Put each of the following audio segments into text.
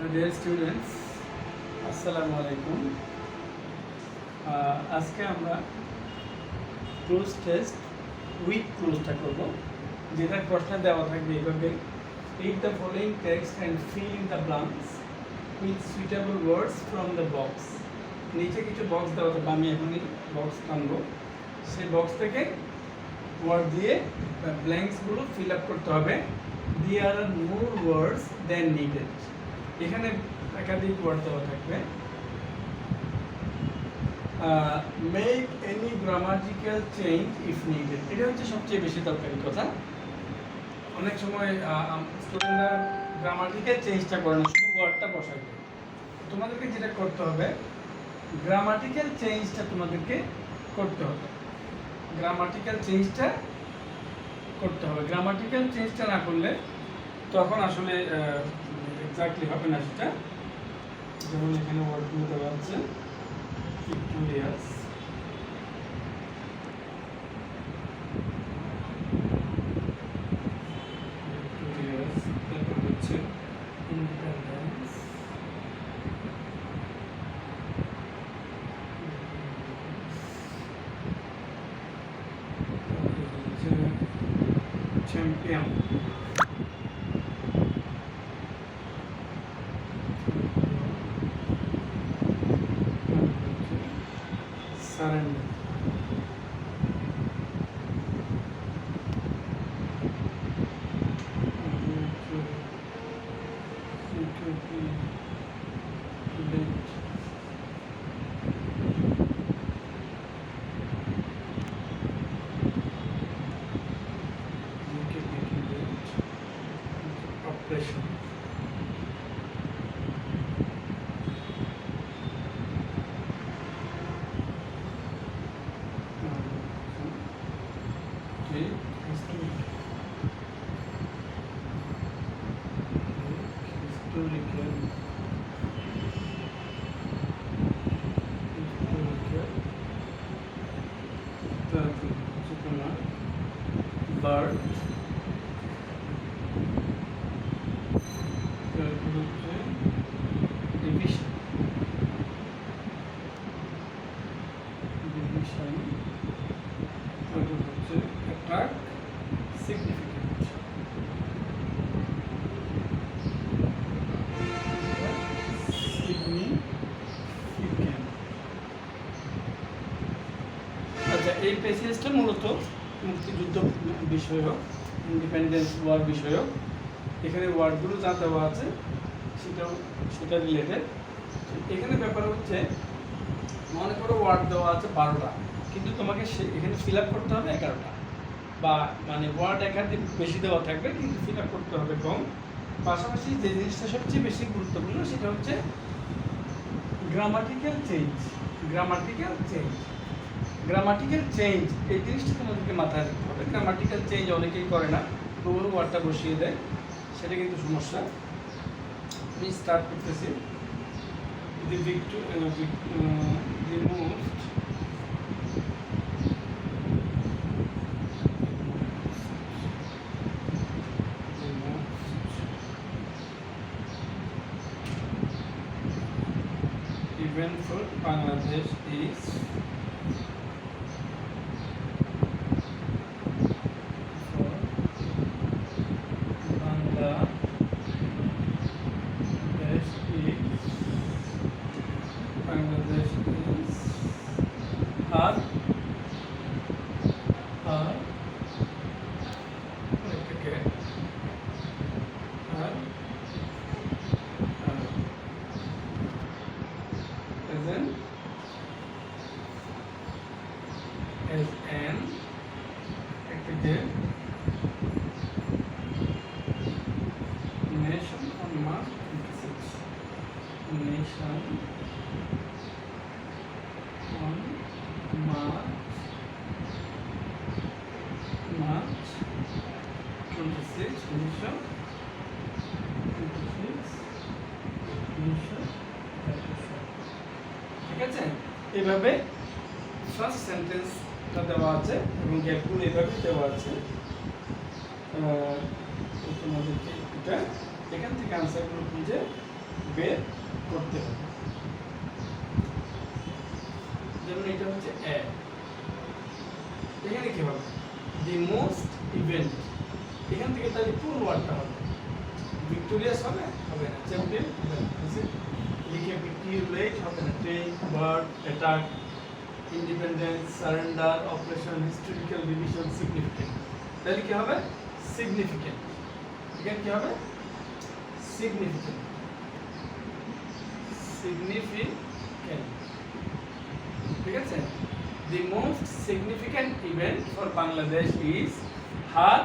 Dear students, আসসালামু আলাইকুম। আজকে আমরা ক্লোজ টেস্ট উইথ ক্লোজটা করব, যেটা প্রশ্নে দেওয়া থাকবে এইভাবে: read the following text and fill in the blanks with suitable words from the box. নিচে কিছু বক্স দেওয়া থাকবে, আমি এখনই বক্স টানবো, সেই বক্স থেকে ওয়ার্ড দিয়ে ব্ল্যাঙ্কসগুলো ফিল আপ করতে হবে। দেয়ার আর মোর ওয়ার্ডস দেন নিডেড। এখানে একাধিক ওয়ার্ড দেওয়া থাকবে। Make any grammatical change if needed, এটা হচ্ছে সবচেয়ে বেশি দরকারি কথা। অনেক সময় স্টুডেন্টরা গ্রামাটিক্যাল চেঞ্জটা করে না, শুধু ওয়ার্ডটা বসাই দেয়। তোমাদেরকে যেটা করতে হবে, গ্রামাটিক্যাল চেঞ্জটা তোমাদেরকে করতে হবে। গ্রামাটিক্যাল চেঞ্জটা করতে হবে। গ্রামাটিক্যাল চেঞ্জটা না করলে তখন আসলে এক্স্যাক্টলি হবে না সেটা। যেমন এখানে ওয়ার্ডগুলো দেওয়া আছে: ভিক্টোরিয়াস, তারপর হচ্ছে independence, champion, surrender, operation, bird, division, তারপর হচ্ছে অ্যাট্রাক্ট, সিগনিফিকেন্ট। আচ্ছা, এই প্যাসেজটা মূলত মুক্তিযুদ্ধ বিষয়ক, ইন্ডিপেন্ডেন্স ওয়ার বিষয়ক। এখানে ওয়ার্ডগুলো যা দেওয়া আছে সেটা রিলেটেড। এখানে ব্যাপার হচ্ছে, মনে করো ওয়ার্ড দেওয়া আছে 12টা, কিন্তু তোমাকে এখানে ফিল আপ করতে হবে 11টা, বা মানে ওয়ার্ড একাধিক বেশি দেওয়া থাকবে কিন্তু ফিল আপ করতে হবে কম। পাশাপাশি যে জিনিসটা সবচেয়ে বেশি গুরুত্বপূর্ণ সেটা হচ্ছে grammatical change. Grammatical change, grammatical change, এই জিনিসটা তোমাদেরকে মাথায় রাখতে হবে। গ্রামাটিক্যাল চেঞ্জ অনেকেই করে না, পুরো ওয়ার্ডটা বসিয়ে দেয়, সেটা কিন্তু সমস্যা। আমি স্টার্ট করতেছি। The most eventful Bangladesh is are present as an active nation on March 26. Nation on March 26, 1926। ঠিক আছে, এইভাবে ফার্স্ট সেন্টেন্সটা দেওয়া আছে এবং গ্যাপগুলো এইভাবে দেওয়া আছে। তোমাদেরকে এটা এখান থেকে আনসারগুলো খুঁজে বের করতে হবে। যেমন এটা হচ্ছে এ, এখানে কি হবে দি মোস্ট ইভেন্ট, এখান থেকে তাহলে কোন ওয়ার্ডটা হবে? ভিক্টোরিয়াস হবে হবে না, চ্যাম্পিয়ন হবে না, লিখে ভিক্টোরিয়েট হবে না, take, bird, attack, independence, surrender, operation, historical division, significant. তাহলে কি হবে? সিগনিফিকেন্ট। এখানে কি হবে? সিগনিফিকেন্ট, সিগনিফিকেন্ট, ঠিক আছে। The most significant event for Bangladesh is her,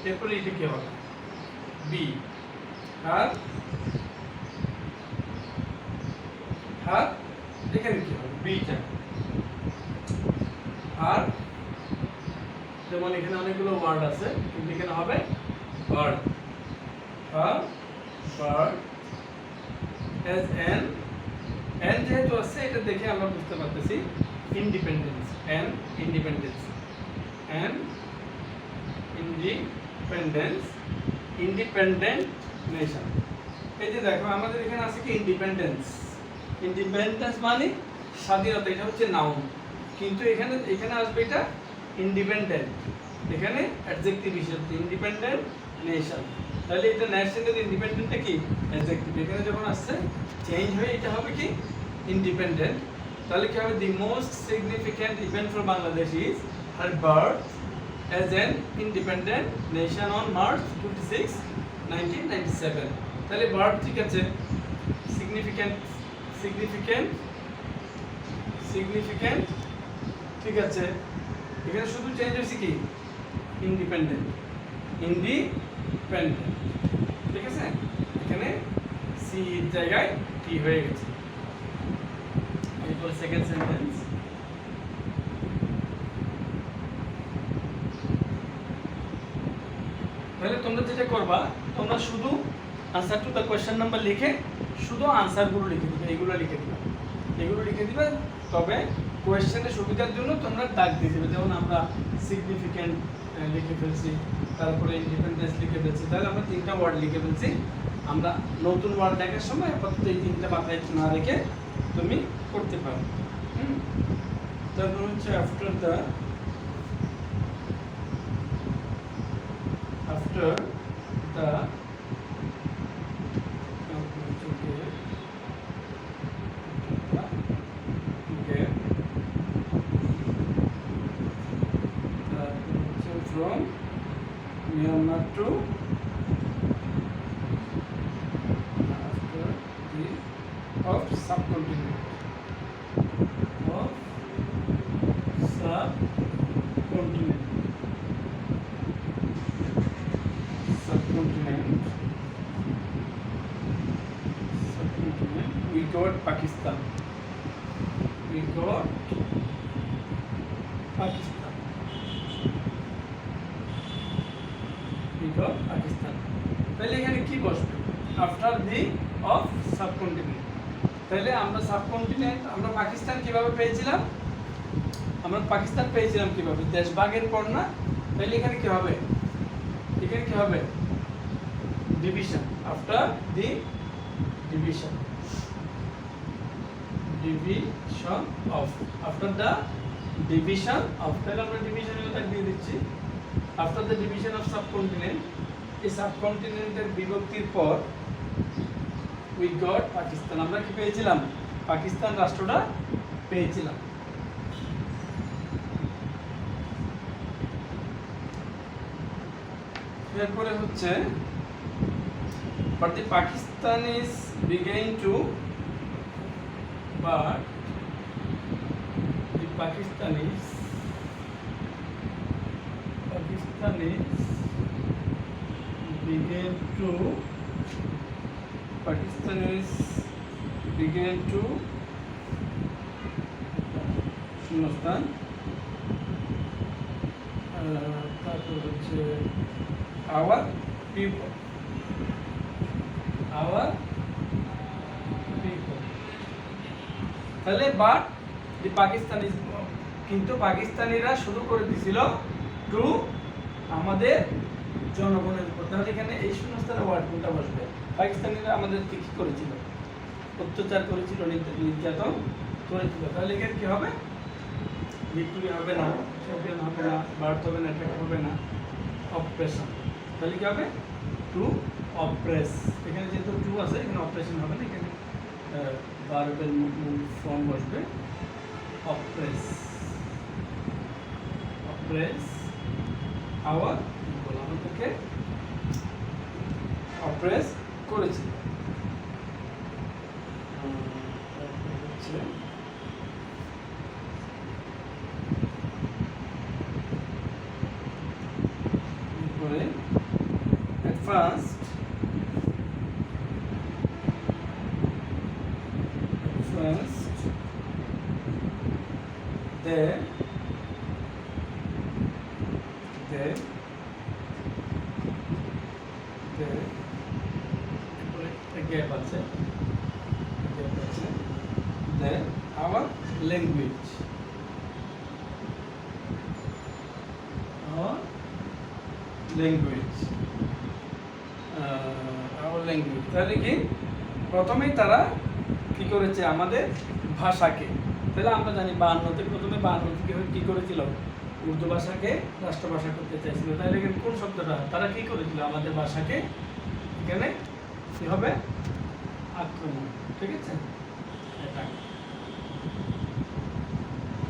এরপরে এটা কি হবে? বি, হার, হার, এখানে কি হবে? বিটা, আর যেমন এখানে অনেকগুলো ওয়ার্ড আছে, কিন্তু এখানে হবে bird, her bird as an, and যেহেতু আছে এটা দেখে আমরা বুঝতে পারতেছি independence, and independence, and independence, independent nation. এই যে দেখো আমাদের এখানে আছে কি ইন্ডিপেন্ডেন্স, ইন্ডিপেন্ডেন্স মানে স্বাধীনতা, এটা হচ্ছে নাউন, কিন্তু এখানে এখানে আসবে এটা ইন্ডিপেন্ডেন্ট, এখানে অ্যাডজেক্টিভ হিসেবে ইন্ডিপেন্ডেন্ট নেশন। তাহলে এটা ন্যাশনাল ইন্ডিপেন্ডেন্টটা কি অ্যাডজেক্টিভ, এখানে যখন আসছে চেঞ্জ হয়ে এটা হবে কি ইন্ডিপেন্ডেন্ট। তাহলে কি হবে? The most significant event for Bangladesh is her birth as an independent nation on March 26, 1997। তাহলে বার্থ ঠিক আছে, সিগনিফিক্যান্ট, সিগনিফিক্যান্ট, সিগনিফিক্যান্ট, ঠিক আছে। এখানে শুধু চেঞ্জ হয়েছে কি ইন্ডিপেন্ডেন্ট, ইন্ডিপেন্ডেন্ট, ঠিক আছে। এখানে সি এর জায়গায় টি হয়ে গেছে। এরপর সেকেন্ড সেন্টেন্স, তাহলে তোমরা যেটা করবা, তোমরা শুধু answer to the question number লিখে শুধু আনসারগুলো লিখে দিবে, এগুলো লিখে দিবে, এগুলো লিখে দিবে। তবে কোয়েশ্চেনের সুবিধার জন্য তোমরা দাগ দিয়ে দেবে, যেমন আমরা সিগনিফিক্যান্ট লিখে ফেলছি, তারপরে ইন্ডিপেন্ডেন্স লিখে ফেলছি, তাহলে আমরা 3টা ওয়ার্ড লিখে ফেলছি। আমরা নতুন ওয়ার্ড লেখার সময় আপাতত এই 3টা মাথায় না রেখে তুমি করতে পারো। তারপর হচ্ছে after the, after the from Myanmar to after the of subcontinent, of subcontinent, subcontinent, subcontinent, we got Pakistan, we got Pakistan, Pakistan. তাহলে এখানে কি বসবে? After the of subcontinent. তাহলে আমরা সাবকন্টিনেন্ট, আমরা পাকিস্তান কিভাবে পেয়েছিলাম? আমরা পাকিস্তান পেয়েছিলাম কিভাবে? দেশভাগের পর না? তাহলে এখানে কি হবে? এখানে কি হবে? Division, after the division, division of, after the division of. তাহলে আমরা ডিভিশনের দাগ দিয়ে দিচ্ছি। After the division of subcontinent, এই সাবকন্টিনেন্টের বিভক্তির পর উই গট পাকিস্তান, আমরা কি পেয়েছিলাম? পাকিস্তান রাষ্ট্রটা পেয়েছিলাম। এরপরে হচ্ছে but the Pakistanis began to, but the Pakistanis began to শূন্যস্থান, তারপর হচ্ছে our people, তাহলে বাট দি পাকিস্তানি, কিন্তু পাকিস্তানিরা শুরু করে দিছিল টু আমাদের জনগণের উপর। তাহলে এখানে এই শূন্যস্থানে ওয়ার্ড কোনটা বসবে? পাকিস্তানিরা আমাদেরকে কি করেছিল? অত্যাচার করেছিল, নির্যাতন করেছিল। তাহলে এখানে কি হবে? ভিক্টোরি হবে না, চ্যাম্পিয়ন হবে না, ভারত হবে না, অ্যাটাক হবে না, অপারেশন। তাহলে কি হবে? To oppress. এখানে যেহেতু টু আছে, এখানে অপারেশন হবে না, এখানে ভার্বের মূল ফর্ম বসবে অপ্রেস। অপ্রেস আওয়ার পিপল, আমাদেরকে অপ্রেস করেছিল। at first they gap আছে they our language our language তাহলে কি প্রথমেই তারা কি করেছে? আমাদের ভাষাকে। তাহলে আমরা জানি 52-তে প্রথমে 52 কি করেছিল? উর্দু ভাষাকে রাষ্ট্রভাষা করতে চাইছিল। তাহলে এখানে কোন শব্দটা? তারা কি করেছিল? আমাদের ভাষাকে এখানে কি হবে? আক্রমণ। ঠিক আছে, এটা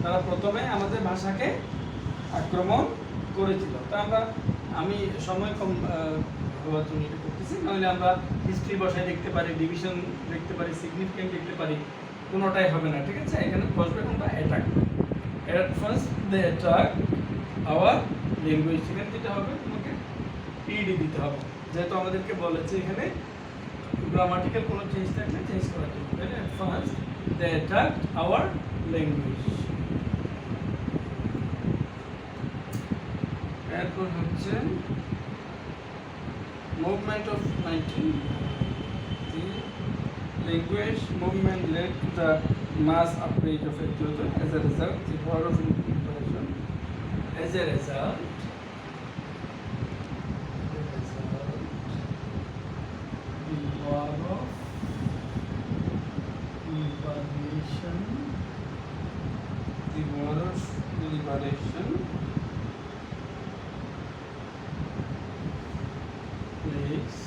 তারা প্রথমে আমাদের ভাষাকে আক্রমণ করেছিল। তো আমি সময় কম হওয়ার জন্য এটা করতেছি, নাহলে আমরা হিস্ট্রি বসায় দেখতে পারি, ডিভিশন দেখতে পারি, সিগনিফিকেন্ট দেখতে পারি, কোনোটাই হবে না। ঠিক আছে, এখানে বসবে কোনটা? Attack. At first they attack our language. এখানে যেটা হবে, তোমাকে পিডি দিতে হবে, যেহেতু আমাদেরকে বলেছে এখানে গ্রামাটিক্যাল কোনো চেঞ্জ থাকলে চেঞ্জ করার জন্য। তাহলে at first they attack our language. এরপর হচ্ছে movement of 19. The language movement led to the mass uptake of Ethiopia. As a result, the war of liberation. As a result, the war of liberation. The war of liberation. Place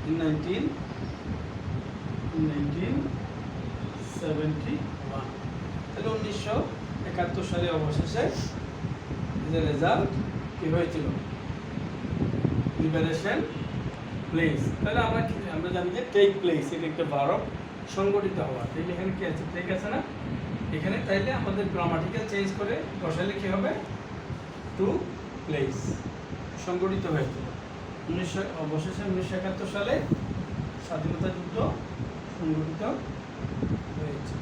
in 1971। তাহলে 1971 সালে অবশেষে যে result কি হয়েছিল? Liberation place. তাহলে আমরা জানি যে টেক প্লেস, এটা একটা ভার্ব, সংগঠিত হওয়া। তাহলে এখানে কি আছে? টেক আছে না এখানে? তাইলে আমাদের গ্রামাটিক্যাল চেঞ্জ করে বসালে কি হবে? টু প্লেস, সংগঠিত হয়েছিল। অবশেষে 1971 সালে স্বাধীনতা যুদ্ধ সংগঠিত হয়েছে।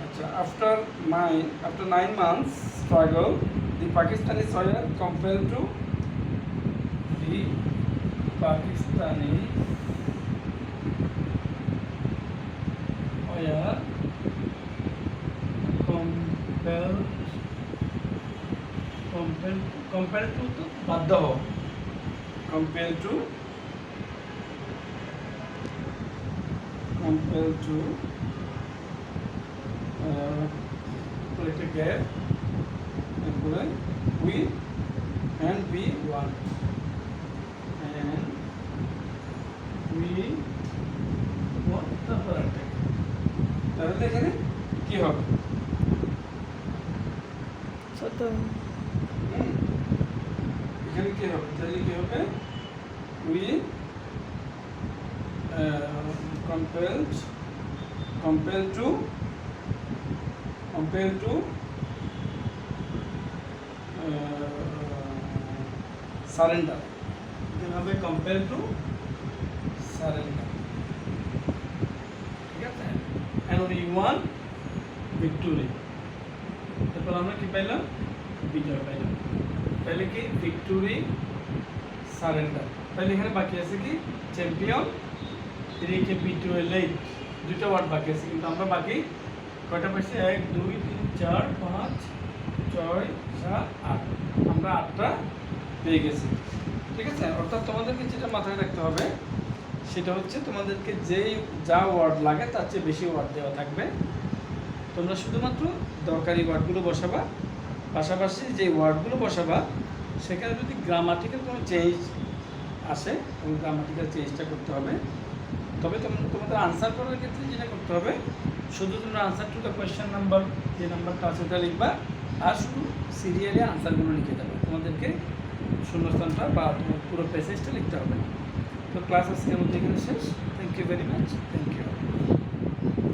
আচ্ছা after 9 months struggle, the Pakistanis were compelled to compelled to বাধ্য হও, compelled to put a gap and put a we want তারপর একটা। তাহলে এখানে কি হবে? এখানে কি হবে? তাহলে কি হবে? we compelled to surrender। এখানে হবে compelled to surrender। ঠিক আছে, and we won victory। তারপর আমরা কি পাইলাম? বিজয় পাইলাম। তাহলে কি? Victory, surrender. তাহলে এখানে বাকি আছে কি? চ্যাম্পিয়ন, রিকে বিটুয়েলেট, দুটো ওয়ার্ড বাকি আছে, কিন্তু আমরা বাকি কয়টা পাইছি? 1 2 3 4 5 6 7 8। আমরা 8টা পেয়ে গেছি। ঠিক আছে, অর্থাৎ তোমাদেরকে যেটা মাথায় রাখতে হবে সেটা হচ্ছে তোমাদেরকে যেই যা ওয়ার্ড লাগে তার চেয়ে বেশি ওয়ার্ড দেওয়া থাকবে। তোমরা শুধুমাত্র দরকারি ওয়ার্ডগুলো বসাবা, পাশাপাশি যে ওয়ার্ডগুলো বসাবা সেখানে যদি গ্রামাটিক্যাল কোনো চেঞ্জ আসে এবং গ্রামাটিক্যাল চেঞ্জটা করতে হবে। তবে তোমাদের আনসার করার ক্ষেত্রে যেটা করতে হবে, শুধু তোমরা answer to the question number যে নাম্বারটা আছে ওটা লিখবা, আর শুধু সিরিয়ালে আনসারগুলো লিখে দেবে। তোমাদেরকে শূন্যস্থানটা বা তোমার পুরো প্যাসেজটা লিখতে হবে না। তো ক্লাস আজকের মধ্যে এখানে শেষ। Thank you very much. Thank you.